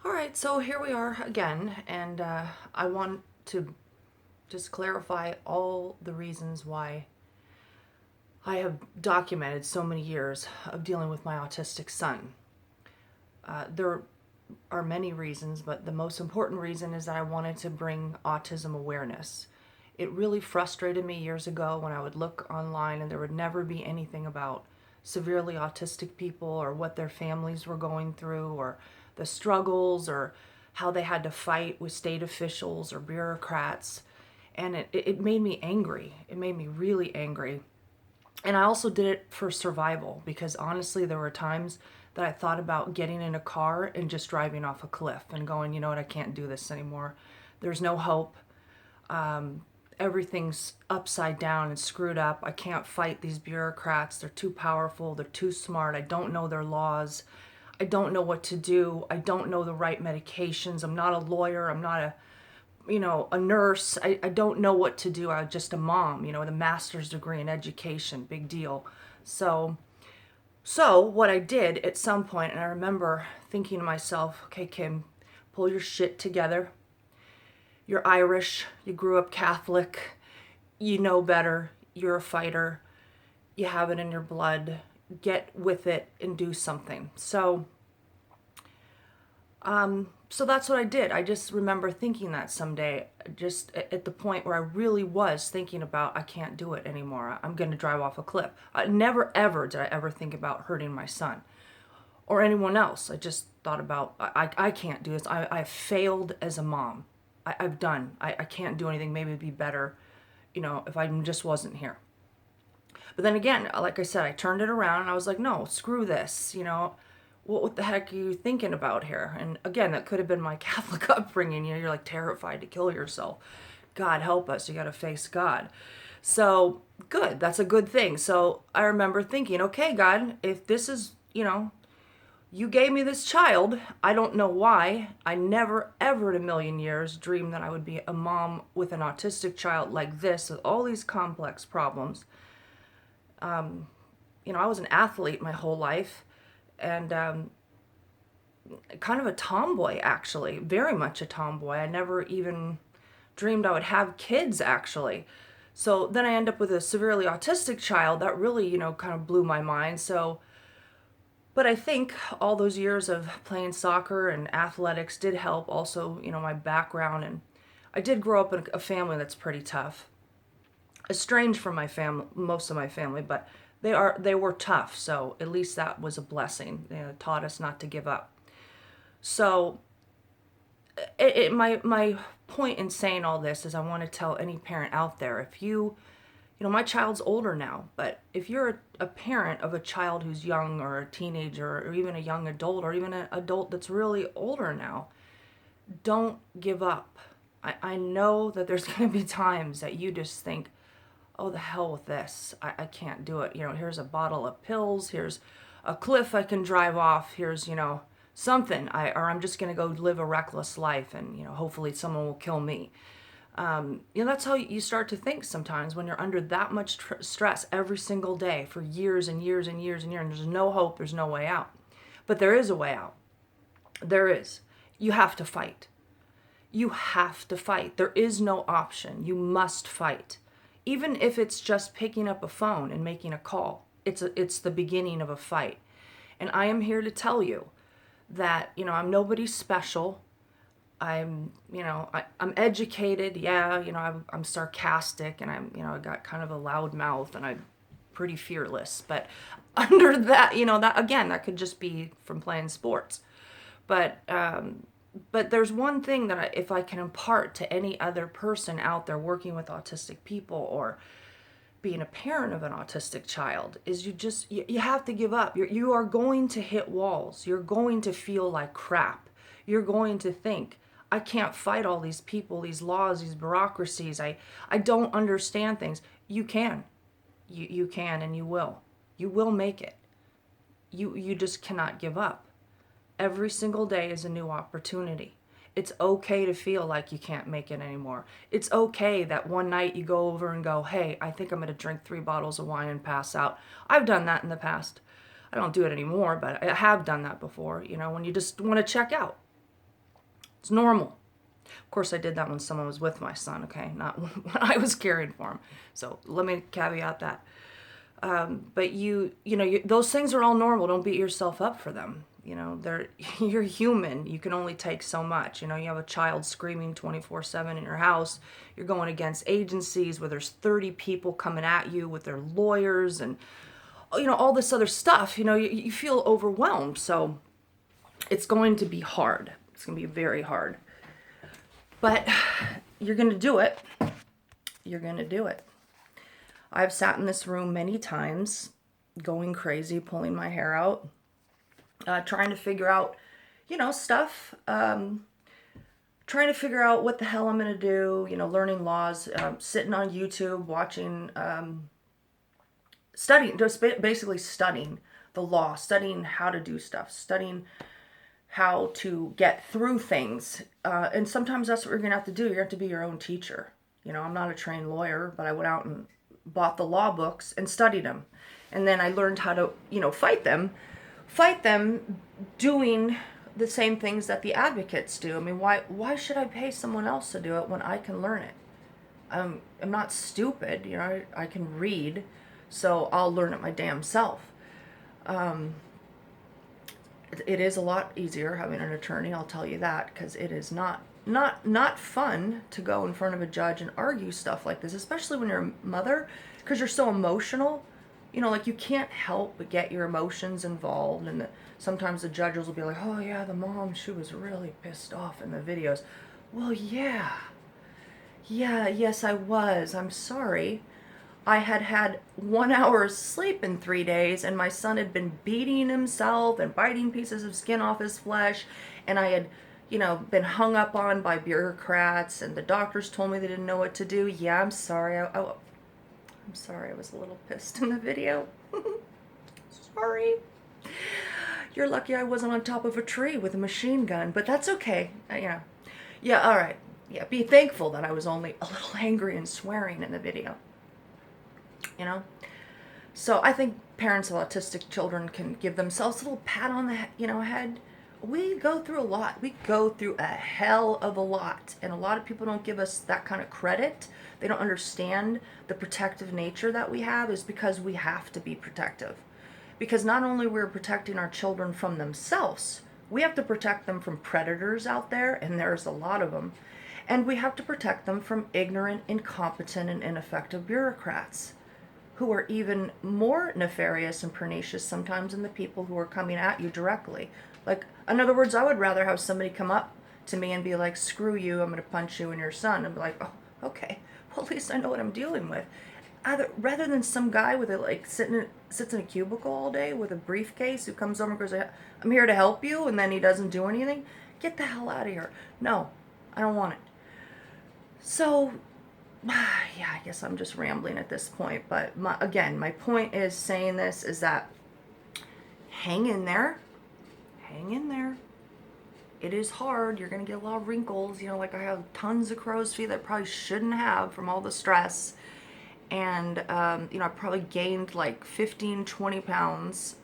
All right, so here we are again, and I want to just clarify all the reasons why I have documented so many years of dealing with my autistic son. There are many reasons, but the most important reason is that I wanted to bring autism awareness. It really frustrated me years ago when I would look online and there would never be anything about severely autistic people or what their families were going through or the struggles or how they had to fight with state officials or bureaucrats. And it made me angry. It made me really angry. And I also did it for survival because honestly, there were times that I thought about getting in a car and just driving off a cliff and going, you know what, I can't do this anymore. There's no hope. Everything's upside down and screwed up. I can't fight these bureaucrats. They're too powerful. They're too smart. I don't know their laws. I don't know what to do. I don't know the right medications. I'm not a lawyer. I'm not a nurse. I don't know what to do. I'm just a mom, with a master's degree in education, big deal. So what I did at some point, and I remember thinking to myself, okay, Kim, pull your shit together. You're Irish. You grew up Catholic. You know better. You're a fighter. You have it in your blood. Get with it and do something. So that's what I did. I just remember thinking that someday, just at the point where I really was thinking about, I can't do it anymore. I'm going to drive off a cliff. Never ever did I ever think about hurting my son or anyone else. I just thought about, I can't do this. I failed as a mom. I've done. I can't do anything. Maybe it'd be better, if I just wasn't here. But then again, like I said, I turned it around and I was like, no, screw this. What the heck are you thinking about here? And again, that could have been my Catholic upbringing. You're like terrified to kill yourself. God help us. You got to face God. So good. That's a good thing. So I remember thinking, okay, God, if this is, you gave me this child. I don't know why. I never, ever in a million years dreamed that I would be a mom with an autistic child like this, with all these complex problems. I was an athlete my whole life and kind of a tomboy, actually, very much a tomboy. I never even dreamed I would have kids, actually. So then I end up with a severely autistic child. That really, kind of blew my mind. But I think all those years of playing soccer and athletics did help. Also, my background, and I did grow up in a family that's pretty tough. Estranged from my family, most of my family, but they were tough. So at least that was a blessing. It taught us not to give up. So my point in saying all this is I want to tell any parent out there, if my child's older now, but if you're a parent of a child who's young or a teenager or even a young adult or even an adult that's really older now, don't give up. I know that there's going to be times that you just think, oh, the hell with this. I can't do it. Here's a bottle of pills. Here's a cliff I can drive off. Here's, something. Or I'm just going to go live a reckless life and, hopefully someone will kill me. That's how you start to think sometimes when you're under that much stress every single day for years and years and years and years, and there's no hope, there's no way out. But there is a way out. There is. You have to fight. You have to fight. There is no option. You must fight. Even if it's just picking up a phone and making a call, it's the beginning of a fight. And I am here to tell you that, I'm nobody special. I'm educated. Yeah, I'm sarcastic and I got kind of a loud mouth and I'm pretty fearless. But under that, that again, that could just be from playing sports. But there's one thing that if I can impart to any other person out there working with autistic people or being a parent of an autistic child is you have to give up. You are going to hit walls. You're going to feel like crap. You're going to think, I can't fight all these people, these laws, these bureaucracies. I don't understand things. You can. You can and you will. You will make it. You just cannot give up. Every single day is a new opportunity. It's okay to feel like you can't make it anymore. It's okay that one night you go over and go, hey, I think I'm going to drink 3 bottles of wine and pass out. I've done that in the past. I don't do it anymore, but I have done that before, when you just want to check out. It's normal. Of course, I did that when someone was with my son, okay? Not when I was caring for him. So let me caveat that. But those things are all normal. Don't beat yourself up for them. You're human. You can only take so much. You have a child screaming 24/7 in your house. You're going against agencies where there's 30 people coming at you with their lawyers and, all this other stuff. You feel overwhelmed. So it's going to be hard. It's going to be very hard. But you're going to do it. You're going to do it. I've sat in this room many times, going crazy, pulling my hair out, trying to figure out, stuff, trying to figure out what the hell I'm going to do, learning laws, sitting on YouTube, watching, studying, just basically studying the law, studying how to do stuff, studying how to get through things. And sometimes that's what you're going to have to do. You have to be your own teacher. I'm not a trained lawyer, but I went out and bought the law books and studied them. And then I learned how to, fight them doing the same things that the advocates do. I mean, why should I pay someone else to do it when I can learn it? I'm not stupid, I can read, so I'll learn it my damn self. It is a lot easier having an attorney, I'll tell you that, because it is not fun to go in front of a judge and argue stuff like this, especially when you're a mother, because you're so emotional. You can't help but get your emotions involved, and sometimes the judges will be like, oh yeah, the mom, she was really pissed off in the videos. Well, yes I was. I'm sorry. I had 1 hour's sleep in 3 days, and my son had been beating himself and biting pieces of skin off his flesh, and I had been hung up on by bureaucrats, and the doctors told me they didn't know what to do. Yeah, I'm sorry. I'm sorry I was a little pissed in the video. Sorry. You're lucky I wasn't on top of a tree with a machine gun, but that's okay. Yeah, all right. Yeah, be thankful that I was only a little angry and swearing in the video. So I think parents of autistic children can give themselves a little pat on the head. We go through a lot. We go through a hell of a lot. And a lot of people don't give us that kind of credit. They don't understand the protective nature that we have is because we have to be protective. Because not only we're protecting our children from themselves, we have to protect them from predators out there, and there's a lot of them. And we have to protect them from ignorant, incompetent, and ineffective bureaucrats who are even more nefarious and pernicious sometimes than the people who are coming at you directly. Like, in other words, I would rather have somebody come up to me and be like, screw you, I'm going to punch you and your son. And be like, oh, okay, well, at least I know what I'm dealing with. Rather than some guy with sits in a cubicle all day with a briefcase who comes over and goes, I'm here to help you, and then he doesn't do anything. Get the hell out of here. No, I don't want it. So, yeah, I guess I'm just rambling at this point. But my point is saying this is that hang in there. Hang in there. It is hard. You're going to get a lot of wrinkles. Like I have tons of crow's feet that I probably shouldn't have from all the stress. And, I probably gained like 15, 20 pounds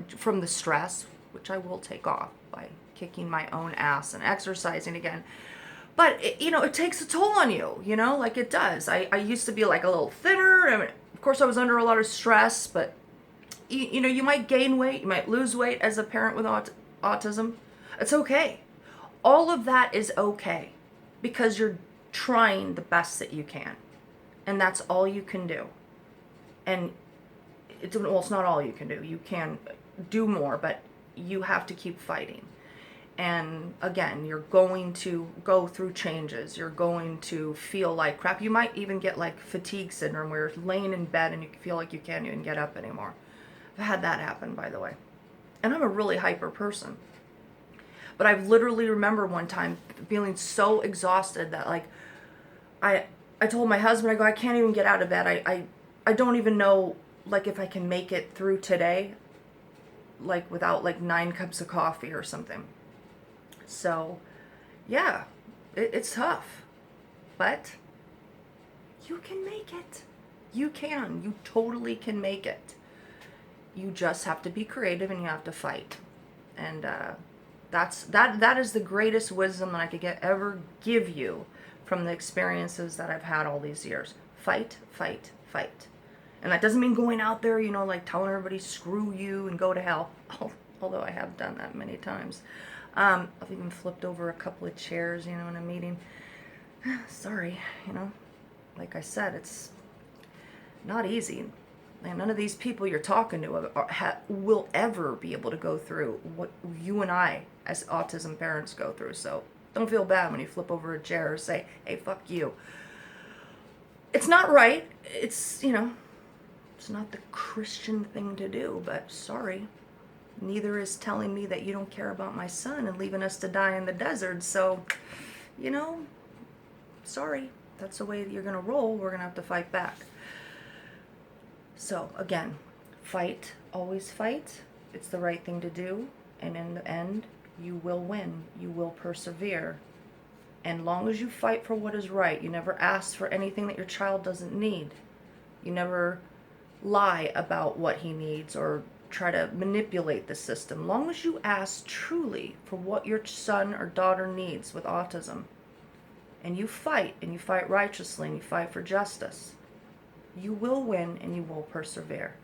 from the stress, which I will take off by kicking my own ass and exercising again. But, it takes a toll on you, like it does. I used to be like a little thinner. I mean, of course, I was under a lot of stress, but you might gain weight, you might lose weight as a parent with autism. It's okay. All of that is okay because you're trying the best that you can. And that's all you can do. And it's not all you can do. You can do more, but you have to keep fighting. And again, you're going to go through changes. You're going to feel like crap. You might even get like fatigue syndrome where you're laying in bed and you feel like you can't even get up anymore. I've had that happen, by the way. And I'm a really hyper person. But I literally remember one time feeling so exhausted that like I told my husband, I go, I can't even get out of bed. I don't even know like if I can make it through today, like without like 9 cups of coffee or something. So yeah, it's tough, but you can make it. You totally can make it. You just have to be creative and you have to fight. And That is the greatest wisdom that I could ever give you from the experiences that I've had all these years. Fight, fight, fight. And that doesn't mean going out there, like telling everybody screw you and go to hell. Although I have done that many times. I've even flipped over a couple of chairs, in a meeting. Sorry, like I said, it's not easy. And none of these people you're talking to will ever be able to go through what you and I, as autism parents, go through. So don't feel bad when you flip over a chair or say, hey, fuck you. It's not right. It's not the Christian thing to do, but sorry. Neither is telling me that you don't care about my son and leaving us to die in the desert. So, sorry. That's the way that you're going to roll. We're going to have to fight back. So, again, fight. Always fight. It's the right thing to do. And in the end, you will win. You will persevere. And long as you fight for what is right, you never ask for anything that your child doesn't need. You never lie about what he needs or try to manipulate the system. Long as you ask truly for what your son or daughter needs with autism, and you fight righteously, and you fight for justice, you will win and you will persevere.